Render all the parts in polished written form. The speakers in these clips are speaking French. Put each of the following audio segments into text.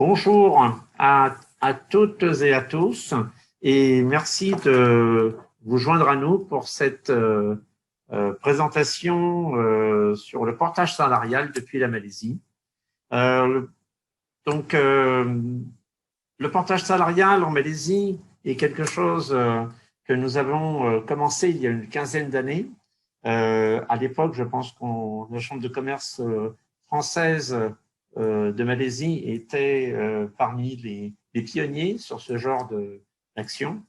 Bonjour à toutes et à tous et merci de vous joindre à nous pour cette présentation sur le portage salarial depuis la Malaisie. Donc, le portage salarial en Malaisie est quelque chose que nous avons commencé il y a une quinzaine d'années. À l'époque, je pense que la Chambre de commerce française de Malaisie était parmi les pionniers sur ce genre d'action.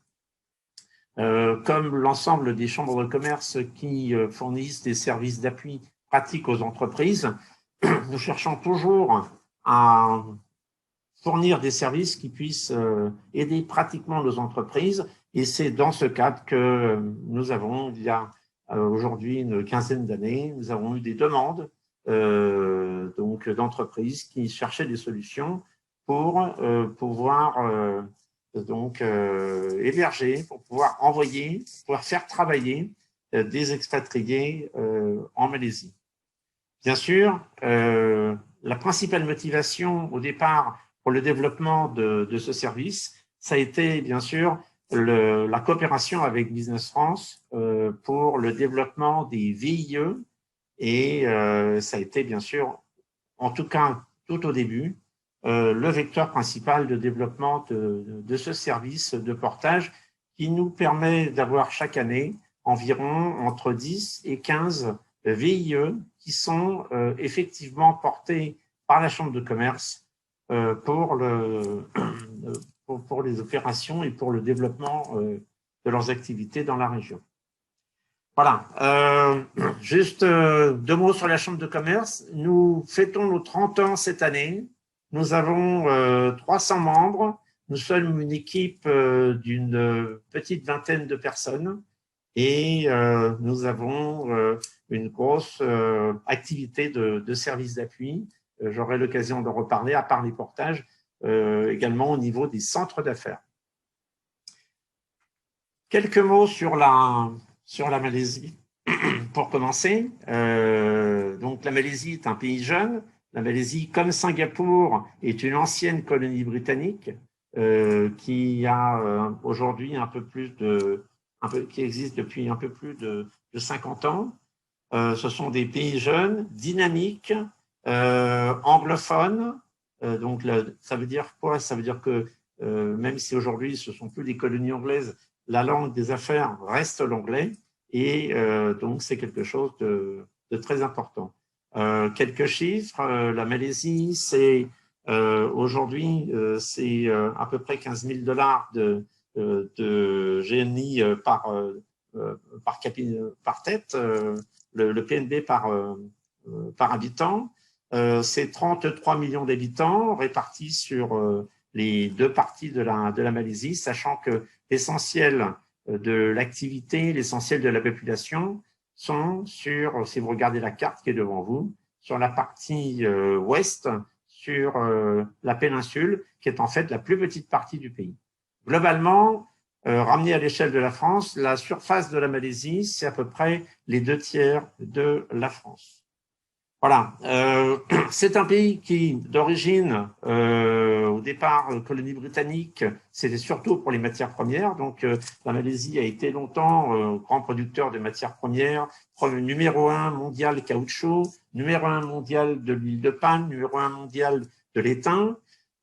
Comme l'ensemble des chambres de commerce qui fournissent des services d'appui pratiques aux entreprises, nous cherchons toujours à fournir des services qui puissent aider pratiquement nos entreprises. Et c'est dans ce cadre que nous avons, il y a aujourd'hui une quinzaine d'années, nous avons eu des demandes donc d'entreprises qui cherchaient des solutions pour pouvoir héberger, pour pouvoir envoyer, pour pouvoir faire travailler des expatriés en Malaisie. Bien sûr, la principale motivation au départ pour le développement de ce service, ça a été bien sûr la coopération avec Business France pour le développement des VIE et ça a été bien sûr, en tout cas tout au début, le vecteur principal de développement de ce service de portage qui nous permet d'avoir chaque année environ entre 10 et 15 VIE qui sont effectivement portés par la Chambre de commerce pour les opérations et pour le développement de leurs activités dans la région. Voilà, juste deux mots sur la Chambre de commerce. Nous fêtons nos 30 ans cette année. Nous avons 300 membres. Nous sommes une équipe d'une petite vingtaine de personnes et nous avons une grosse activité de services d'appui. J'aurai l'occasion de reparler, à part les portages, également au niveau des centres d'affaires. Quelques mots sur la Malaisie. Pour commencer, donc la Malaisie est un pays jeune. La Malaisie, comme Singapour, est une ancienne colonie britannique qui a aujourd'hui qui existe depuis un peu plus de 50 ans. Ce sont des pays jeunes, dynamiques, anglophones. Donc, ça veut dire quoi? Ça veut dire que même si aujourd'hui ce ne sont plus des colonies anglaises, la langue des affaires reste l'anglais. Et donc, c'est quelque chose de très important. Quelques chiffres. La Malaisie, c'est aujourd'hui, c'est à peu près 15 000 $ de GNI par tête, le PNB par habitant. C'est 33 millions d'habitants répartis sur les deux parties de la Malaisie, sachant que l'essentiel de l'activité, l'essentiel de la population sont sur, si vous regardez la carte qui est devant vous, sur la partie ouest, sur la péninsule, qui est en fait la plus petite partie du pays. Globalement, ramené à l'échelle de la France, la surface de la Malaisie, c'est à peu près les 2/3 de la France. Voilà, c'est un pays qui, d'origine, au départ, colonie britannique, c'était surtout pour les matières premières. Donc, la Malaisie a été longtemps grand producteur de matières premières, numéro 1 mondial caoutchouc, numéro 1 mondial de l'huile de palme, numéro 1 mondial de l'étain.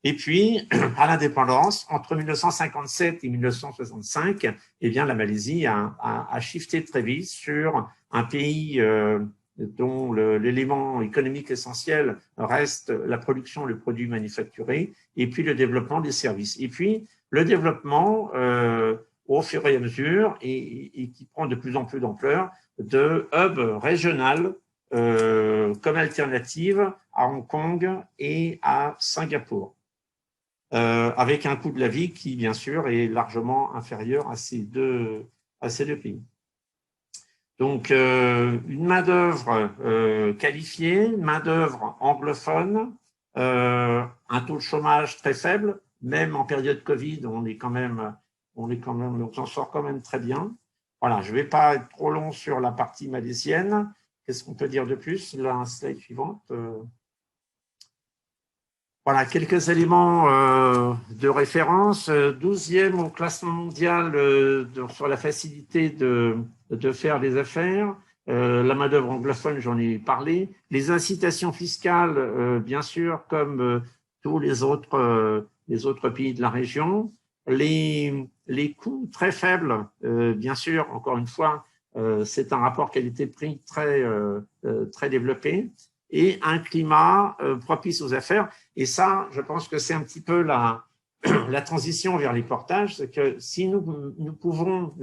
Et puis, à l'indépendance, entre 1957 et 1965, eh bien, la Malaisie a shifté très vite sur un pays dont l'élément économique essentiel reste la production, le produit manufacturé, et puis le développement des services. Et puis, le développement, au fur et à mesure, et qui prend de plus en plus d'ampleur, de hubs régionales comme alternative à Hong Kong et à Singapour, avec un coût de la vie qui, bien sûr, est largement inférieur à ces deux pays. Donc, une main-d'œuvre qualifiée, une main-d'œuvre anglophone, un taux de chômage très faible, même en période Covid, on s'en sort quand même très bien. Voilà, je ne vais pas être trop long sur la partie malaisienne. Qu'est-ce qu'on peut dire de plus? La slide suivante. Voilà, quelques éléments de référence. 12e au classement mondial sur la facilité de faire des affaires. La main-d'œuvre anglophone, j'en ai parlé. Les incitations fiscales, bien sûr, comme tous les autres pays de la région. Les coûts très faibles, bien sûr, encore une fois, c'est un rapport qualité-prix très développé et un climat propice aux affaires. Et ça, je pense que c'est un petit peu la transition vers les portages, c'est que si nous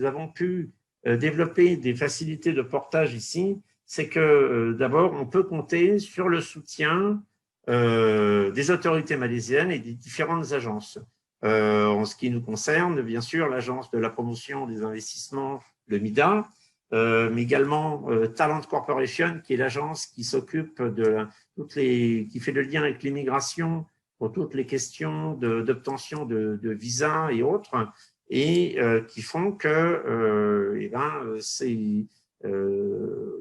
avons pu développer des facilités de portage ici, c'est que d'abord, on peut compter sur le soutien des autorités malaisiennes et des différentes agences. En ce qui nous concerne, bien sûr, l'Agence de la promotion des investissements, le MIDA, mais également Talent Corporation, qui est l'agence qui s'occupe qui fait le lien avec l'immigration pour toutes les questions d'obtention de visas et autres, et qui font que il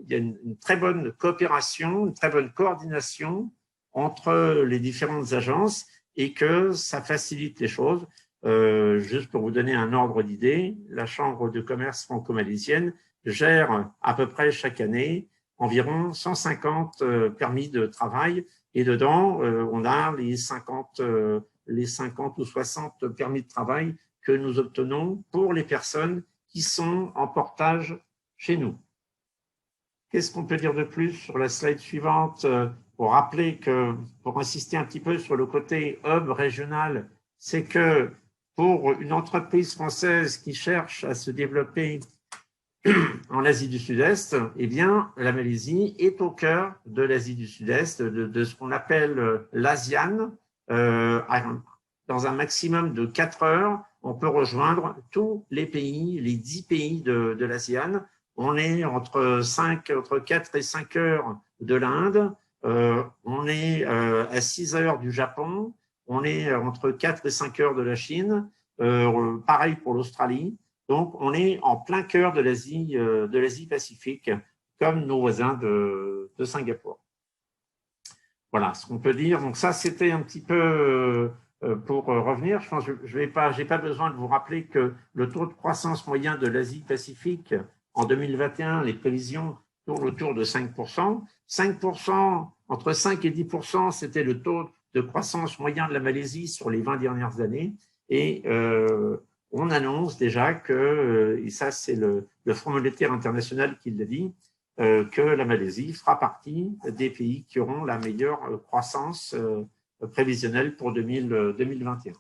y a une très bonne coopération, une très bonne coordination entre les différentes agences et que ça facilite les choses. Juste pour vous donner un ordre d'idée, la Chambre de commerce franco-malaisienne gère à peu près chaque année environ 150 permis de travail et dedans, on a les 50 ou 60 permis de travail que nous obtenons pour les personnes qui sont en portage chez nous. Qu'est-ce qu'on peut dire de plus sur la slide suivante pour rappeler que, pour insister un petit peu sur le côté hub régional, c'est que pour une entreprise française qui cherche à se développer en Asie du Sud-Est, eh bien, la Malaisie est au cœur de l'Asie du Sud-Est, de ce qu'on appelle l'ASEAN. Dans un maximum de 4 heures, on peut rejoindre tous les pays, les 10 pays de l'ASEAN. On est entre 4 et 5 heures de l'Inde, on est à 6 heures du Japon, on est entre 4 et 5 heures de la Chine, pareil pour l'Australie. Donc, on est en plein cœur de l'Asie Pacifique, comme nos voisins de Singapour. Voilà ce qu'on peut dire. Donc ça, c'était un petit peu pour revenir. Je pense que j'ai pas besoin de vous rappeler que le taux de croissance moyen de l'Asie Pacifique en 2021, les prévisions tournent autour de 5%. 5%, entre 5 et 10%, c'était le taux de croissance moyen de la Malaisie sur les 20 dernières années. Et on annonce déjà que, et ça c'est le Fonds monétaire international qui l'a dit, que la Malaisie fera partie des pays qui auront la meilleure croissance prévisionnelle pour 2021.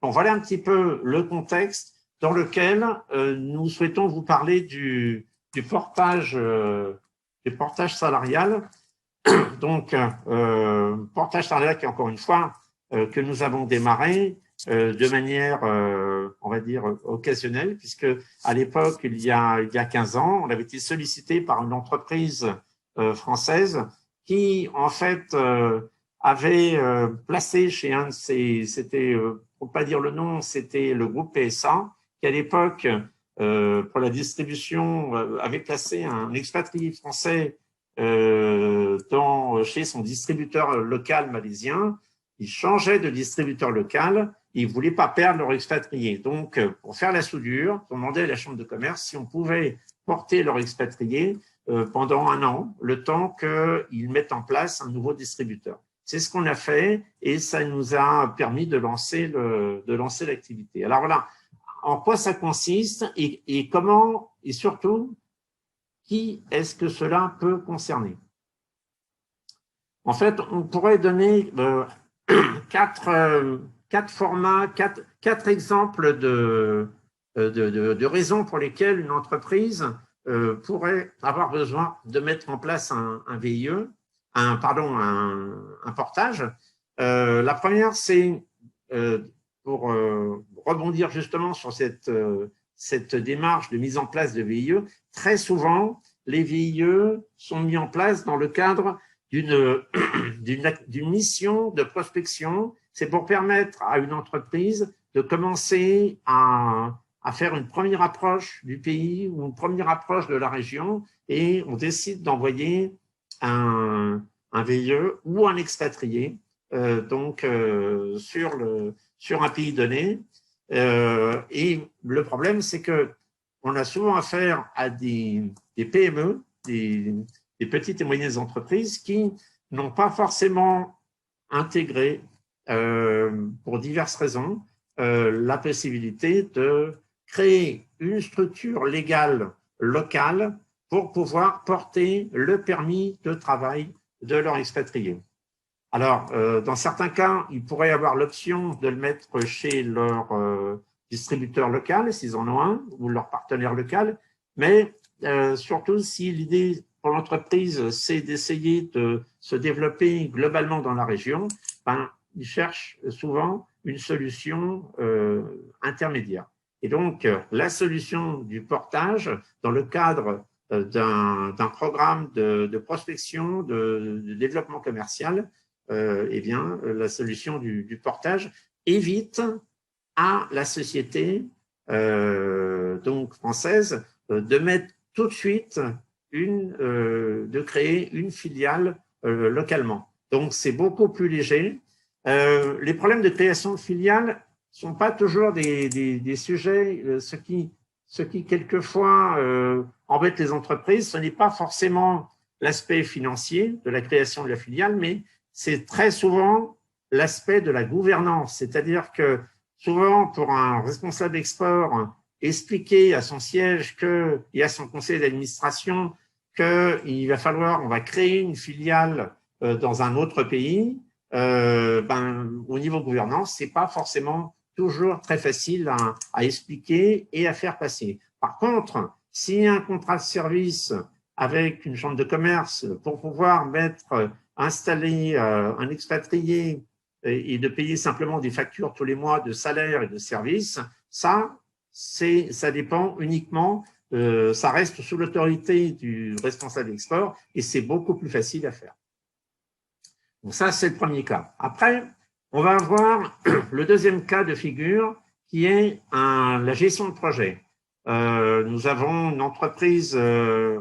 Bon, voilà un petit peu le contexte dans lequel nous souhaitons vous parler du portage salarial. Donc, portage salarial qui, encore une fois, que nous avons démarré de manière, on va dire, occasionnelle, puisque à l'époque, il y a 15 ans, on avait été sollicité par une entreprise française qui, en fait, avait placé chez un de c'était, pour pas dire le nom, c'était le groupe PSA, qui à l'époque, pour la distribution, avait placé un expatrié français chez son distributeur local malaisien. Ils changeaient de distributeur local, ils ne voulaient pas perdre leur expatrié. Donc, pour faire la soudure, on demandait à la Chambre de commerce si on pouvait porter leur expatrié pendant 1 an, le temps qu'ils mettent en place un nouveau distributeur. C'est ce qu'on a fait et ça nous a permis de lancer l'activité. Alors voilà, en quoi ça consiste et comment, et surtout, qui est-ce que cela peut concerner? En fait, on pourrait donner quatre formats, quatre exemples de raisons pour lesquelles une entreprise pourrait avoir besoin de mettre en place un VIE, un portage. La première, c'est pour rebondir justement sur cette démarche de mise en place de VIE. Très souvent, les VIE sont mis en place dans le cadre d'une mission de prospection. C'est pour permettre à une entreprise de commencer à faire une première approche du pays ou une première approche de la région et on décide d'envoyer un VIE ou un expatrié sur un pays donné. Et le problème, c'est que on a souvent affaire à des PME, des petites et moyennes entreprises qui n'ont pas forcément intégré, pour diverses raisons, la possibilité de créer une structure légale locale pour pouvoir porter le permis de travail de leurs expatriés. Alors, dans certains cas, ils pourraient avoir l'option de le mettre chez leur distributeur local, s'ils en ont un, ou leur partenaire local, mais surtout si l'idée pour l'entreprise, c'est d'essayer de se développer globalement dans la région, ben, ils cherchent souvent une solution intermédiaire. Et donc, la solution du portage, dans le cadre d'un programme de prospection, de développement commercial, eh bien, la solution du portage évite à la société donc française de mettre tout de suite de créer une filiale localement. Donc, c'est beaucoup plus léger. Les problèmes de création de filiales sont pas toujours des sujets, ce qui quelquefois embête les entreprises, ce n'est pas forcément l'aspect financier de la création de la filiale, mais c'est très souvent l'aspect de la gouvernance. C'est-à-dire que souvent, pour un responsable export, expliquer à son siège et à son conseil d'administration qu'il va falloir, on va créer une filiale dans un autre pays, au niveau gouvernance, c'est pas forcément toujours très facile à expliquer et à faire passer. Par contre, s'il y a un contrat de service avec une chambre de commerce pour pouvoir installer un expatrié et de payer simplement des factures tous les mois de salaire et de services, ça dépend uniquement, ça reste sous l'autorité du responsable export et c'est beaucoup plus facile à faire. Donc ça, c'est le premier cas. Après, on va avoir le deuxième cas de figure qui est la gestion de projet. Nous avons une entreprise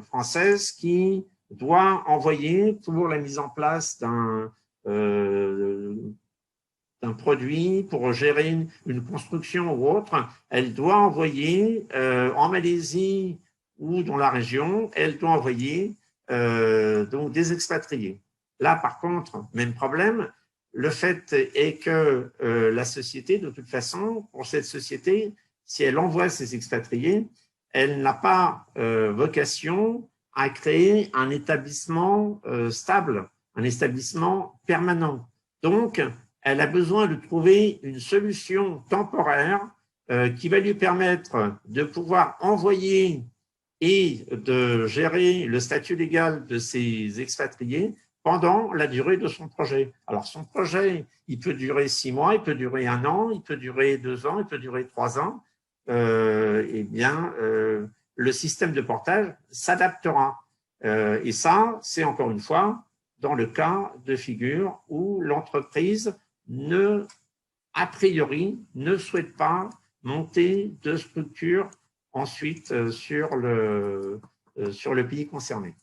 française qui doit envoyer pour la mise en place d'un produit, pour gérer une construction ou autre, elle doit envoyer en Malaisie ou dans la région, elle doit envoyer donc des expatriés. Là, par contre, même problème, le fait est que la société, de toute façon, pour cette société, si elle envoie ses expatriés, elle n'a pas vocation à créer un établissement stable, un établissement permanent. Donc, elle a besoin de trouver une solution temporaire qui va lui permettre de pouvoir envoyer et de gérer le statut légal de ses expatriés pendant la durée de son projet. Alors, son projet, il peut durer 6 mois, il peut durer 1 an, il peut durer 2 ans, il peut durer 3 ans. Eh bien, le système de portage s'adaptera. Et ça, c'est encore une fois dans le cas de figure où l'entreprise a priori, ne souhaite pas monter de structure ensuite sur le pays concerné.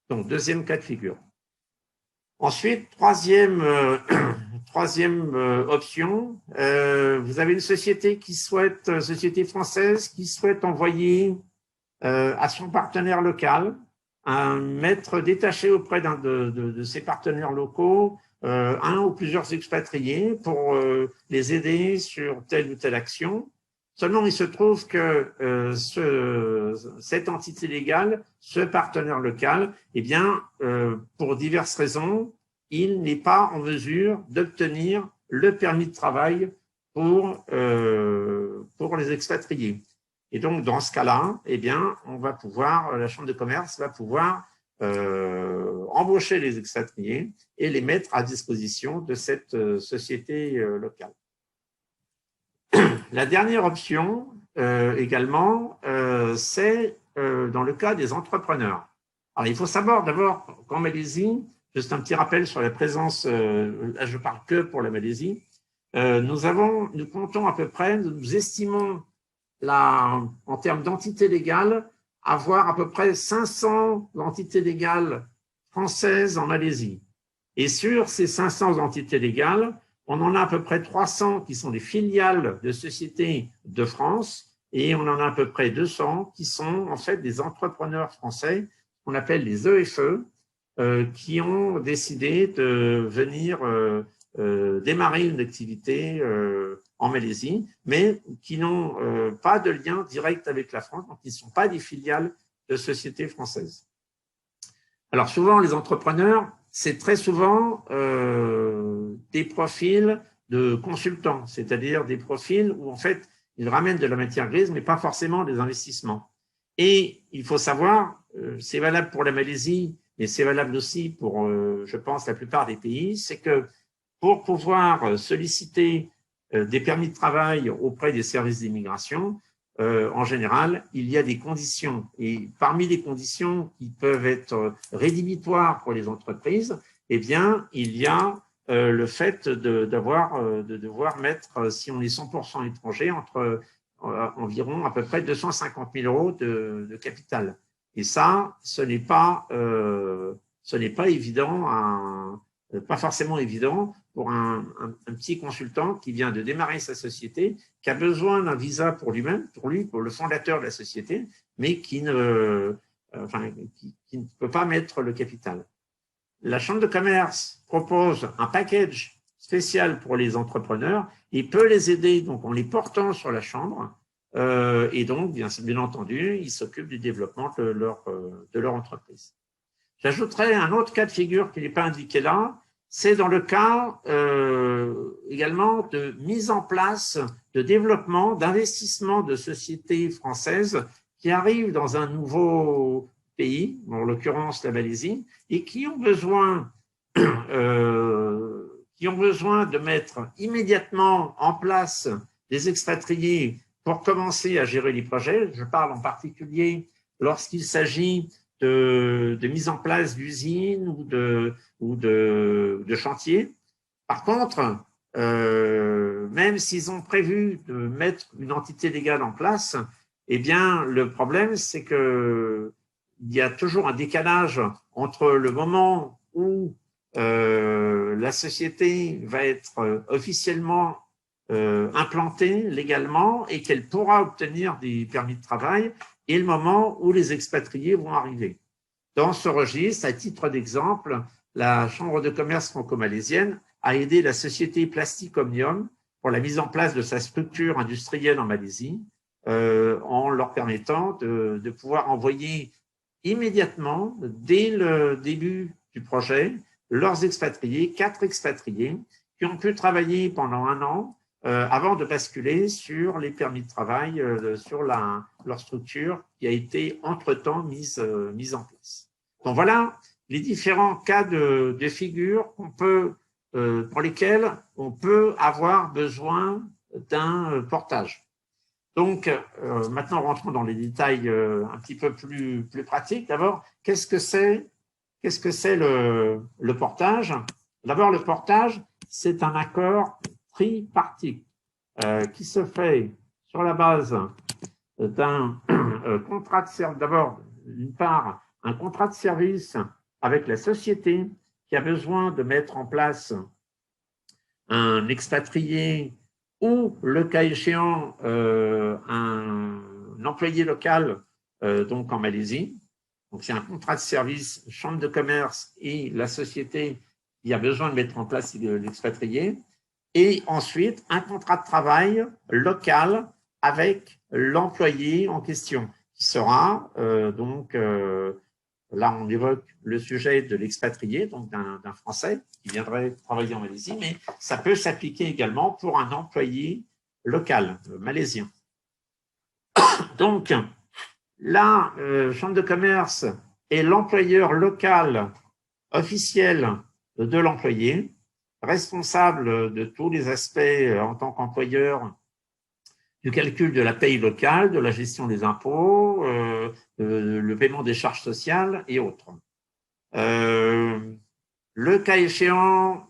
Donc, deuxième cas de figure. Ensuite, troisième option, vous avez une société société française qui souhaite envoyer à son partenaire local un maître détaché auprès d'un de ses partenaires locaux, un ou plusieurs expatriés pour les aider sur telle ou telle action. Seulement, il se trouve que cette entité légale, ce partenaire local, eh bien, pour diverses raisons, il n'est pas en mesure d'obtenir le permis de travail pour les expatriés. Et donc, dans ce cas-là, eh bien, la Chambre de commerce va pouvoir embaucher les expatriés et les mettre à disposition de cette société locale. La dernière option également, c'est dans le cas des entrepreneurs. Alors, il faut savoir d'abord qu'en Malaisie, juste un petit rappel sur la présence, là je parle que pour la Malaisie, nous comptons à peu près, nous estimons en termes d'entités légales, avoir à peu près 500 entités légales françaises en Malaisie. Et sur ces 500 entités légales, on en a à peu près 300 qui sont des filiales de sociétés de France et on en a à peu près 200 qui sont en fait des entrepreneurs français, qu'on appelle les EFE, qui ont décidé de venir démarrer une activité en Malaisie, mais qui n'ont pas de lien direct avec la France, donc ils ne sont pas des filiales de sociétés françaises. Alors souvent, les entrepreneurs, c'est très souvent des profils de consultants, c'est-à-dire des profils où en fait, ils ramènent de la matière grise, mais pas forcément des investissements. Et il faut savoir, c'est valable pour la Malaisie, mais c'est valable aussi pour, je pense, la plupart des pays, c'est que pour pouvoir solliciter des permis de travail auprès des services d'immigration, en général, il y a des conditions. Et parmi les conditions qui peuvent être rédhibitoires pour les entreprises, eh bien, il y a le fait de devoir mettre, si on est 100% étranger, entre environ à peu près 250 000 euros de capital. Et ça, ce n'est pas évident, pas forcément évident pour un petit consultant qui vient de démarrer sa société, qui a besoin d'un visa pour lui-même, pour le fondateur de la société, mais qui ne peut pas mettre le capital. La Chambre de commerce propose un package spécial pour les entrepreneurs et peut les aider donc en les portant sur la Chambre. Et donc, bien entendu, ils s'occupent du développement de leur entreprise. J'ajouterai un autre cas de figure qui n'est pas indiqué là, c'est dans le cas également de mise en place, de développement, d'investissement de sociétés françaises qui arrivent dans un nouveau pays, en l'occurrence la Malaisie, et qui ont besoin de mettre immédiatement en place des expatriés pour commencer à gérer les projets. Je parle en particulier lorsqu'il s'agit de mise en place d'usines ou de chantiers. Par contre, même s'ils ont prévu de mettre une entité légale en place, eh bien, le problème, c'est qu'il y a toujours un décalage entre le moment où la société va être officiellement implantée légalement et qu'elle pourra obtenir des permis de travail et le moment où les expatriés vont arriver. Dans ce registre, à titre d'exemple, la Chambre de commerce franco-malaisienne a aidé la société Plastic Omnium pour la mise en place de sa structure industrielle en Malaisie, en leur permettant de pouvoir envoyer immédiatement, dès le début du projet, leurs expatriés, 4 expatriés, qui ont pu travailler pendant 1 an avant de basculer sur les permis de travail, sur leur structure qui a été entre-temps mise en place. Donc voilà les différents cas de figure pour lesquels on peut avoir besoin d'un portage. Donc, maintenant, rentrons dans les détails un petit peu plus pratiques. D'abord, qu'est-ce que c'est le portage? D'abord, le portage, c'est un accord tripartite qui se fait sur la base d'un contrat de service. D'abord, d'une part, un contrat de service avec la société qui a besoin de mettre en place un expatrié ou, le cas échéant, un employé local donc en Malaisie. Donc, c'est un contrat de service, chambre de commerce et la société qui a besoin de mettre en place l'expatrié. Et ensuite, un contrat de travail local avec l'employé en question, qui sera là, on évoque le sujet de l'expatrié, donc d'un Français qui viendrait travailler en Malaisie, mais ça peut s'appliquer également pour un employé local, malaisien. Donc, la Chambre de commerce est l'employeur local officiel de l'employé, responsable de tous les aspects en tant qu'employeur, du calcul de la paye locale, de la gestion des impôts, le paiement des charges sociales et autres. Le cas échéant,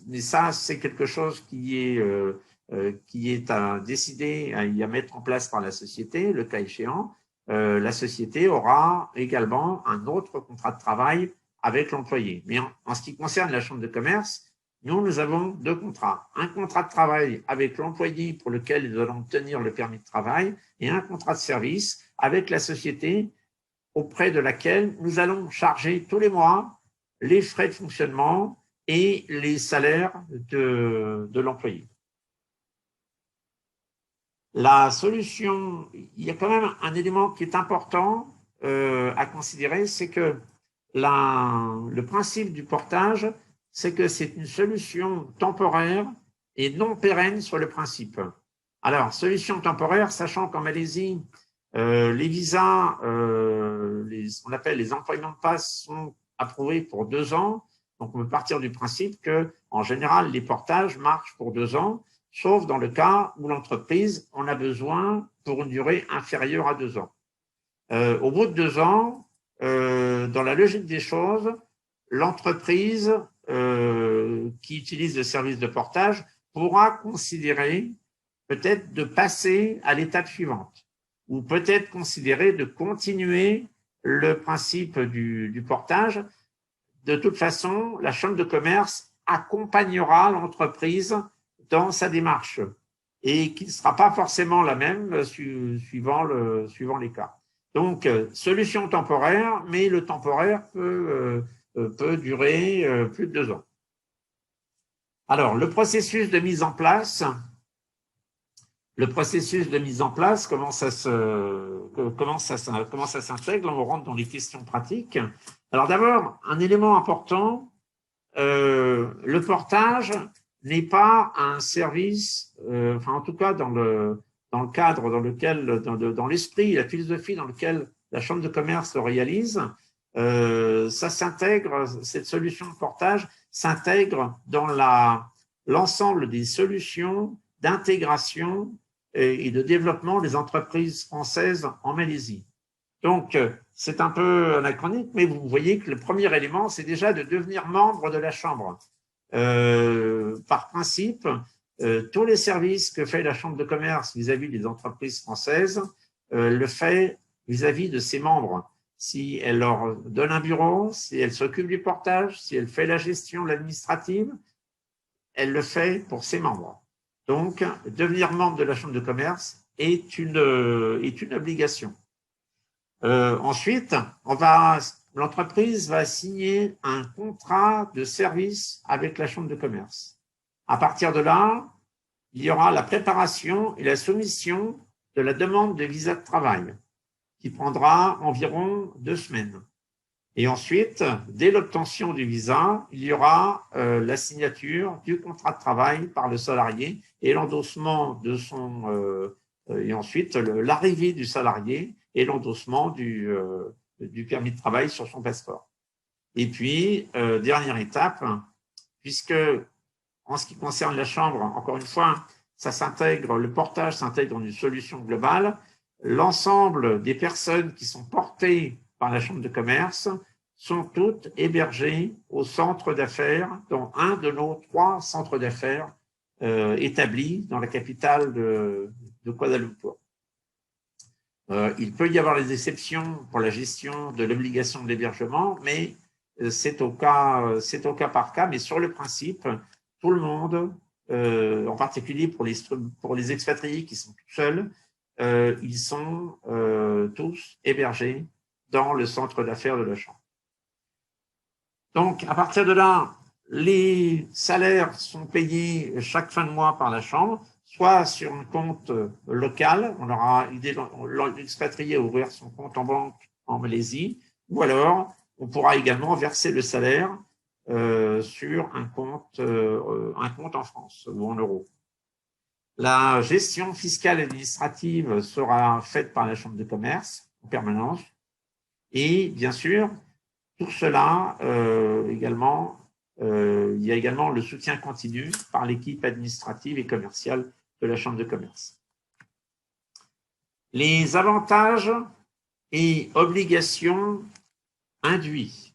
mais ça c'est quelque chose qui est à décider, à mettre en place par la société. Le cas échéant, la société aura également un autre contrat de travail avec l'employé. Mais en ce qui concerne la chambre de commerce, nous avons deux contrats. Un contrat de travail avec l'employé pour lequel nous allons obtenir le permis de travail et un contrat de service avec la société auprès de laquelle nous allons charger tous les mois les frais de fonctionnement et les salaires de l'employé. La solution, il y a quand même un élément qui est important à considérer, c'est que le principe du portage, c'est que c'est une solution temporaire et non pérenne sur le principe. Alors, solution temporaire, sachant qu'en Malaisie, les visas, ce qu'on appelle les employment pass, sont approuvés pour 2 ans. Donc, on peut partir du principe que, en général, les portages marchent pour 2 ans, sauf dans le cas où l'entreprise en a besoin pour une durée inférieure à 2 ans. Au bout de 2 ans, dans la logique des choses, l'entreprise qui utilise le service de portage pourra considérer peut-être de passer à l'étape suivante ou peut-être considérer de continuer le principe du portage. De toute façon, la chambre de commerce accompagnera l'entreprise dans sa démarche et qui ne sera pas forcément la même suivant les cas. Donc, solution temporaire, mais le temporaire peut durer plus de 2 ans. Alors, le processus de mise en place, comment ça s'intègre? Là, on rentre dans les questions pratiques. Alors d'abord, un élément important, le portage n'est pas un service, enfin en tout cas dans le cadre dans lequel, dans l'esprit, la philosophie dans lequel la chambre de commerce le réalise, ça s'intègre, cette solution de portage s'intègre dans l'ensemble des solutions d'intégration et de développement des entreprises françaises en Malaisie. Donc, c'est un peu anachronique, mais vous voyez que le premier élément, c'est déjà de devenir membre de la Chambre. Par principe, tous les services que fait la Chambre de commerce vis-à-vis des entreprises françaises le fait vis-à-vis de ses membres. Si elle leur donne un bureau, si elle s'occupe du portage, si elle fait la gestion administrative, elle le fait pour ses membres. Donc, devenir membre de la Chambre de commerce est une obligation. Ensuite, l'entreprise va signer un contrat de service avec la Chambre de commerce. À partir de là, il y aura la préparation et la soumission de la demande de visa de travail, qui prendra environ 2 semaines. Et ensuite, dès l'obtention du visa, il y aura la signature du contrat de travail par le salarié et l'endossement de et ensuite l'arrivée du salarié et l'endossement du permis de travail sur son passeport. Et puis, dernière étape, puisque en ce qui concerne la Chambre, encore une fois, le portage s'intègre dans une solution globale. L'ensemble des personnes qui sont portées par la Chambre de commerce sont toutes hébergées au centre d'affaires, dans un de nos 3 centres d'affaires établis dans la capitale de Kuala Lumpur. Il peut y avoir des exceptions pour la gestion de l'obligation de l'hébergement, mais c'est au cas par cas. Mais sur le principe, tout le monde, en particulier pour les expatriés qui sont tout seuls, ils sont tous hébergés dans le centre d'affaires de la Chambre. Donc, à partir de là, les salaires sont payés chaque fin de mois par la Chambre, soit sur un compte local, on aura aidé l'expatrié à ouvrir son compte en banque en Malaisie, ou alors on pourra également verser le salaire sur un compte en France ou en euros. La gestion fiscale et administrative sera faite par la Chambre de commerce en permanence. Et bien sûr, tout cela également, il y a également le soutien continu par l'équipe administrative et commerciale de la Chambre de commerce. Les avantages et obligations induits.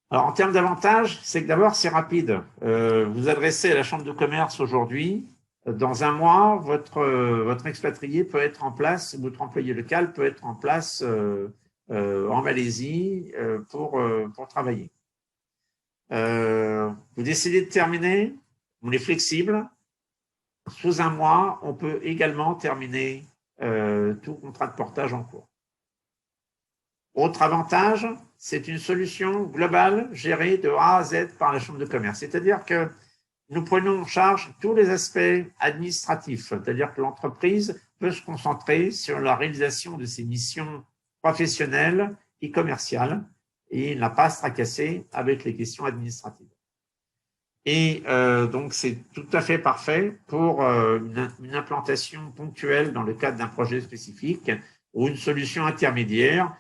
Alors, en termes d'avantages, c'est que d'abord, c'est rapide. Vous adressez à la Chambre de commerce aujourd'hui. Dans un mois, votre expatrié peut être en place, votre employé local peut être en place en Malaisie pour travailler. Vous décidez de terminer, on est flexible. Sous un mois, on peut également terminer tout contrat de portage en cours. Autre avantage, c'est une solution globale gérée de A à Z par la Chambre de commerce. C'est-à-dire que nous prenons en charge tous les aspects administratifs, c'est-à-dire que l'entreprise peut se concentrer sur la réalisation de ses missions professionnelles et commerciales et n'a pas à se tracasser avec les questions administratives. Et donc, c'est tout à fait parfait pour une implantation ponctuelle dans le cadre d'un projet spécifique ou une solution intermédiaire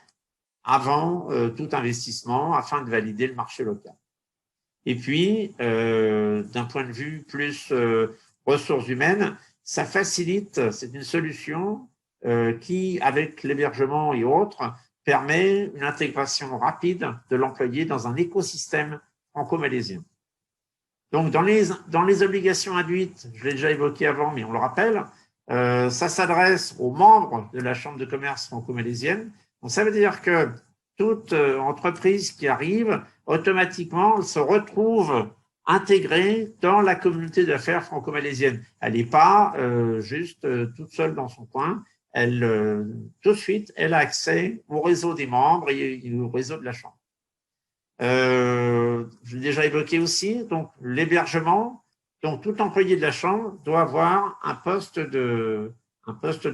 avant tout investissement afin de valider le marché local. Et puis, d'un point de vue plus ressources humaines, ça facilite, c'est une solution qui, avec l'hébergement et autres, permet une intégration rapide de l'employé dans un écosystème franco-malaisien. Donc, dans les obligations induites, je l'ai déjà évoqué avant, mais on le rappelle, ça s'adresse aux membres de la Chambre de commerce franco-malaisienne. Donc, ça veut dire que toute entreprise qui arrive, automatiquement, se retrouve intégrée dans la communauté d'affaires franco-malaisienne. Elle n'est pas juste toute seule dans son coin. Elle, tout de suite, elle a accès au réseau des membres et au réseau de la Chambre. Je l'ai déjà évoqué aussi, donc l'hébergement. Donc, tout employé de la Chambre doit avoir un poste de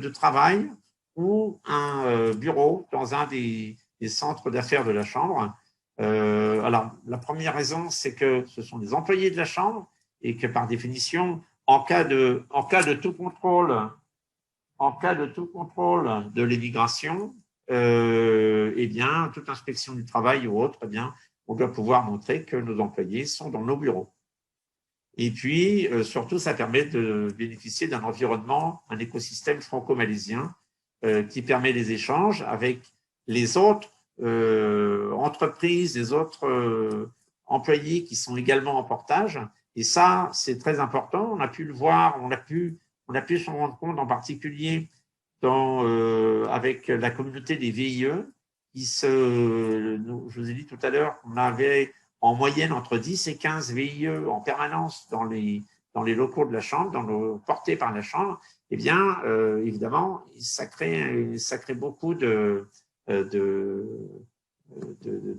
travail ou un bureau dans un des centres d'affaires de la Chambre. Alors, la première raison, c'est que ce sont des employés de la Chambre et que, par définition, en cas de tout contrôle de l'immigration, eh bien, toute inspection du travail ou autre, eh bien, on doit pouvoir montrer que nos employés sont dans nos bureaux. Et puis, surtout, ça permet de bénéficier d'un environnement, un écosystème franco-malaisien qui permet les échanges avec les autres entreprises, les autres employés qui sont également en portage. Et ça, c'est très important. On a pu le voir, on a pu s'en rendre compte en particulier avec la communauté des VIE. Je vous ai dit tout à l'heure qu'on avait en moyenne entre 10 et 15 VIE en permanence dans les locaux de la Chambre, portés par la Chambre. Eh bien, évidemment, ça crée beaucoup de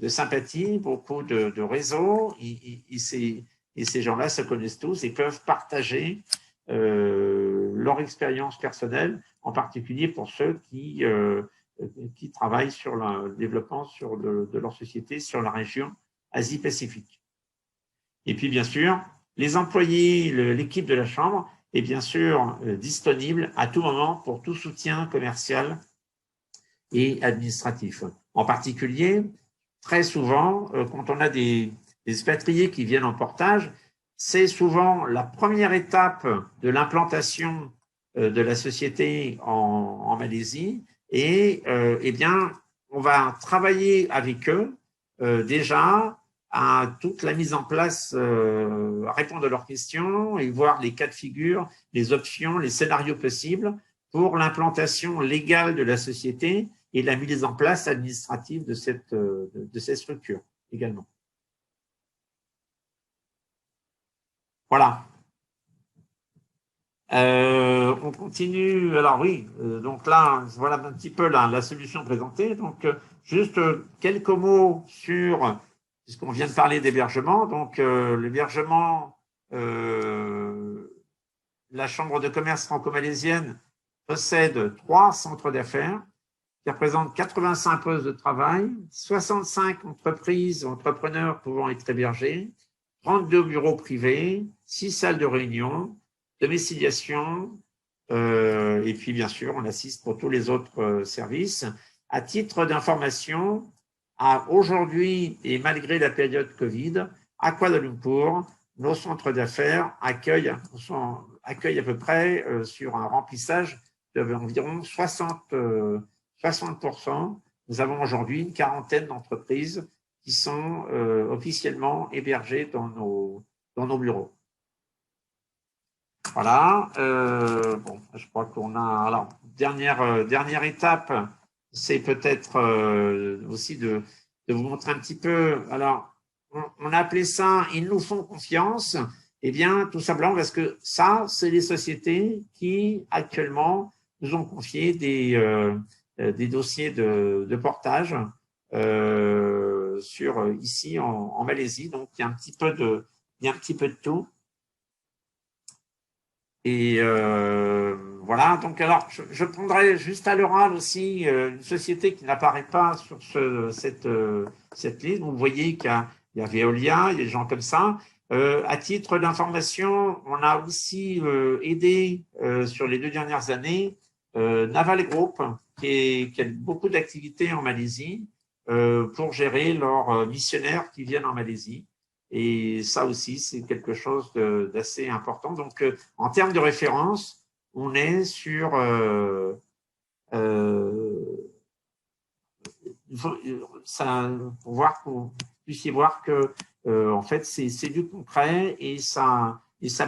sympathie, beaucoup de réseaux, et ces gens-là se connaissent tous et peuvent partager leur expérience personnelle, en particulier pour ceux qui travaillent sur le développement de leur société sur la région Asie-Pacifique. Et puis, bien sûr, les employés, l'équipe de la Chambre est bien sûr disponible à tout moment pour tout soutien commercial et administratif. En particulier, très souvent, quand on a des expatriés qui viennent en portage, c'est souvent la première étape de l'implantation de la société en Malaisie et eh bien, on va travailler avec eux déjà à toute la mise en place, à répondre à leurs questions et voir les cas de figure, les options, les scénarios possibles pour l'implantation légale de la société et la mise en place administrative de cette structure également. Voilà. On continue. Alors oui, donc là, voilà un petit peu la solution présentée. Donc, juste quelques mots sur, puisqu'on vient de parler d'hébergement. Donc, l'hébergement, la Chambre de commerce franco-malaisienne possède 3 centres d'affaires qui représentent 85 postes de travail, 65 entreprises, entrepreneurs pouvant être hébergés, 32 bureaux privés, 6 salles de réunion, domiciliation, et puis bien sûr, on assiste pour tous les autres services. À titre d'information, aujourd'hui, et malgré la période Covid, à Kuala Lumpur, nos centres d'affaires accueillent à peu près sur un remplissage d'environ 60%. Nous avons aujourd'hui une quarantaine d'entreprises qui sont officiellement hébergées dans nos bureaux. Voilà. Bon, je crois qu'on a. Alors, dernière étape, c'est peut-être aussi de vous montrer un petit peu. Alors, on a appelé ça « Ils nous font confiance ». Eh bien, tout simplement parce que ça, c'est les sociétés qui, actuellement, nous ont confié des dossiers de portage ici en Malaisie. Donc, il y a un petit peu de tout. Et voilà, donc alors je prendrai juste à l'oral aussi une société qui n'apparaît pas sur cette liste. Vous voyez qu'il y a Veolia, il y a des gens comme ça. À titre d'information, on a aussi aidé sur les 2 dernières années Naval Group, qui a beaucoup d'activités en Malaisie, pour gérer leurs missionnaires qui viennent en Malaisie. Et ça aussi, c'est quelque chose d'assez important. Donc, en termes de référence, on est sur ça, pour voir que vous puissiez voir que en fait, c'est du concret et ça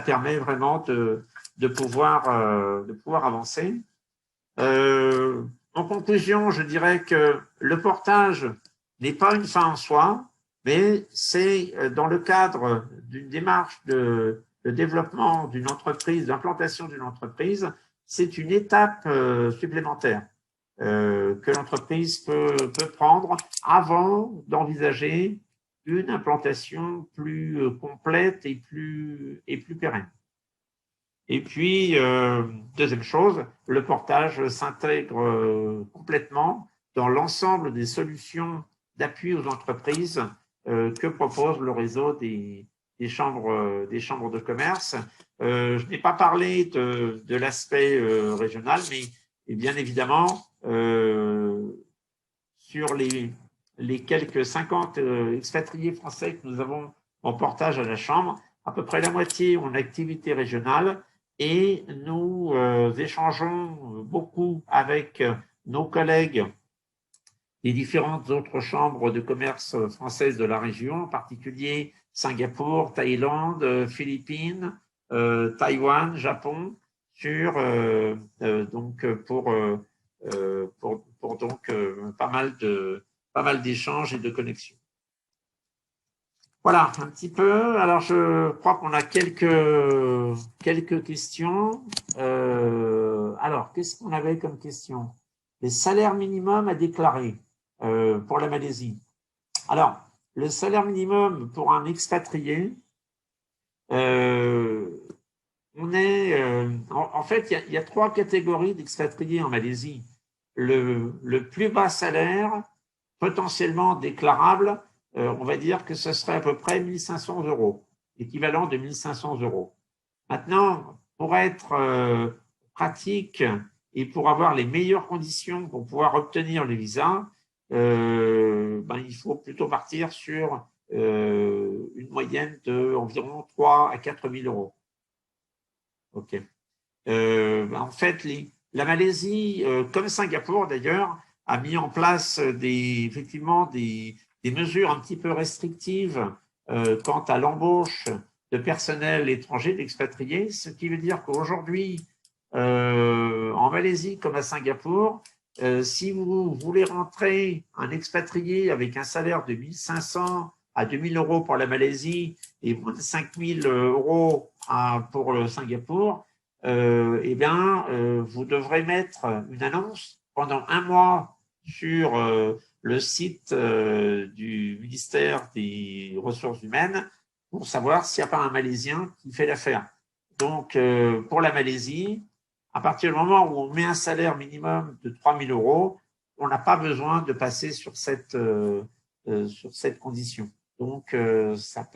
permet vraiment de pouvoir avancer. En conclusion, je dirais que le portage n'est pas une fin en soi, mais c'est dans le cadre d'une démarche de développement d'une entreprise, d'implantation d'une entreprise, c'est une étape supplémentaire que l'entreprise peut prendre avant d'envisager une implantation plus complète et plus pérenne. Et puis, deuxième chose, le portage s'intègre complètement dans l'ensemble des solutions d'appui aux entreprises que propose le réseau des chambres de commerce. Je n'ai pas parlé de l'aspect régional, mais bien évidemment, sur les quelques 50 expatriés français que nous avons en portage à la Chambre, à peu près la moitié ont une activité régionale et nous échangeons beaucoup avec nos collègues des différentes autres chambres de commerce françaises de la région, en particulier Singapour, Thaïlande, Philippines, Taïwan, Japon, pour donc pas mal d'échanges et de connexions. Voilà, un petit peu. Alors, je crois qu'on a quelques questions. Alors, qu'est-ce qu'on avait comme question? Les salaires minimums à déclarer pour la Malaisie. Alors, le salaire minimum pour un expatrié, on est, en fait, il y a 3 catégories d'expatriés en Malaisie. Le plus bas salaire, potentiellement déclarable, on va dire que ce serait à peu près 1 500 €, équivalent de 1 500 €. Maintenant, pour être pratique et pour avoir les meilleures conditions pour pouvoir obtenir le visa, il faut plutôt partir sur une moyenne d'environ 3 à 4 000 €. OK. En fait, la Malaisie, comme Singapour d'ailleurs, a mis en place effectivement des mesures un petit peu restrictives quant à l'embauche de personnel étranger, d'expatriés, ce qui veut dire qu'aujourd'hui, en Malaisie comme à Singapour, si vous voulez rentrer un expatrié avec un salaire de 1 500 à 2 000 € pour la Malaisie et moins de 5 000 € pour le Singapour, vous devrez mettre une annonce pendant 1 mois sur le site du ministère des Ressources humaines pour savoir s'il n'y a pas un Malaisien qui fait l'affaire. Donc, pour la Malaisie, à partir du moment où on met un salaire minimum de 3 000 €, on n'a pas besoin de passer sur cette condition. Donc, ça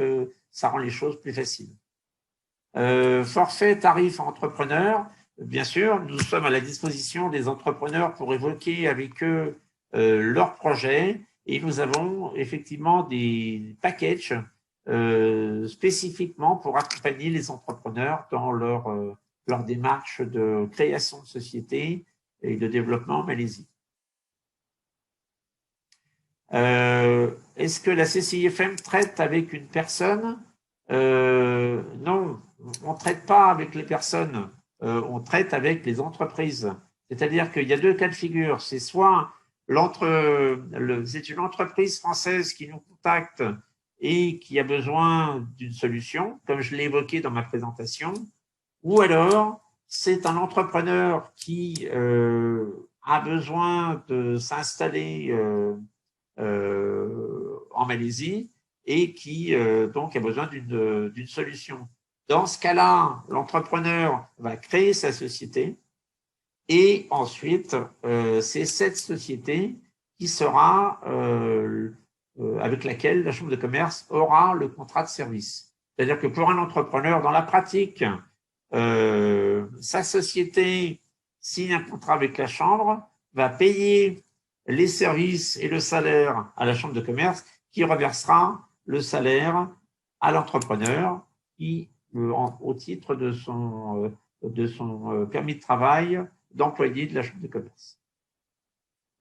rend les choses plus faciles. Forfait tarif entrepreneur, bien sûr, nous sommes à la disposition des entrepreneurs pour évoquer avec eux leurs projets et nous avons effectivement des packages spécifiquement pour accompagner les entrepreneurs dans leur démarche de création de société et de développement en Malaisie. Est-ce que la CCIFM traite avec une personne? Non, on ne traite pas avec les personnes, on traite avec les entreprises. C'est-à-dire qu'il y a 2 cas de figure. C'est soit c'est une entreprise française qui nous contacte et qui a besoin d'une solution, comme je l'ai évoqué dans ma présentation, ou alors c'est un entrepreneur qui a besoin de s'installer en Malaisie et qui donc a besoin d'une solution. Dans ce cas-là, l'entrepreneur va créer sa société et ensuite, c'est cette société qui sera avec laquelle la Chambre de commerce aura le contrat de service. C'est-à-dire que pour un entrepreneur, dans la pratique, sa société signe un contrat avec la Chambre, va payer les services et le salaire à la Chambre de commerce qui reversera le salaire à l'entrepreneur qui, au titre de son permis de travail d'employé de la Chambre de commerce.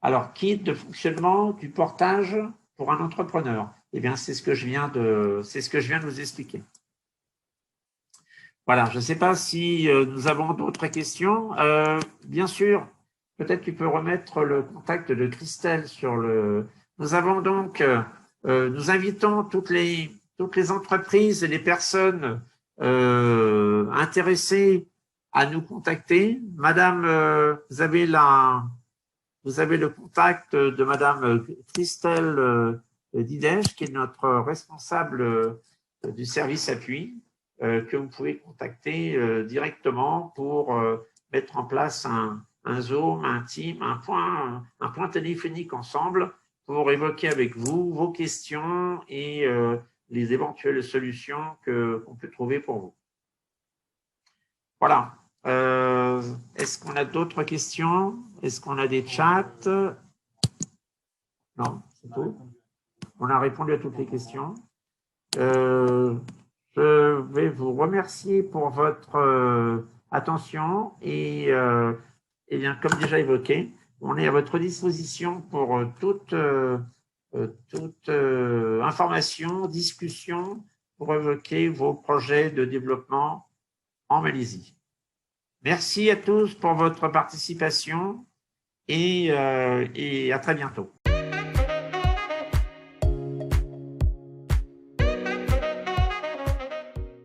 Alors, kit de fonctionnement du portage pour un entrepreneur. Eh bien, c'est ce que je viens de vous expliquer. Voilà, je ne sais pas si nous avons d'autres questions. Bien sûr, peut-être tu peux remettre le contact de Christelle sur le. Nous avons donc, nous invitons toutes les entreprises et les personnes intéressées à nous contacter. Madame, vous avez le contact de Madame Christelle Didèche, qui est notre responsable du service appui, que vous pouvez contacter directement pour mettre en place un Zoom, un Team, un point téléphonique ensemble pour évoquer avec vous vos questions et les éventuelles solutions qu'on peut trouver pour vous. Voilà. Est-ce qu'on a d'autres questions? Est-ce qu'on a des chats? Non, c'est tout. On a répondu à toutes les questions. Je vais vous remercier pour votre attention et bien, comme déjà évoqué, on est à votre disposition pour toute information, discussion pour évoquer vos projets de développement en Malaisie. Merci à tous pour votre participation et à très bientôt.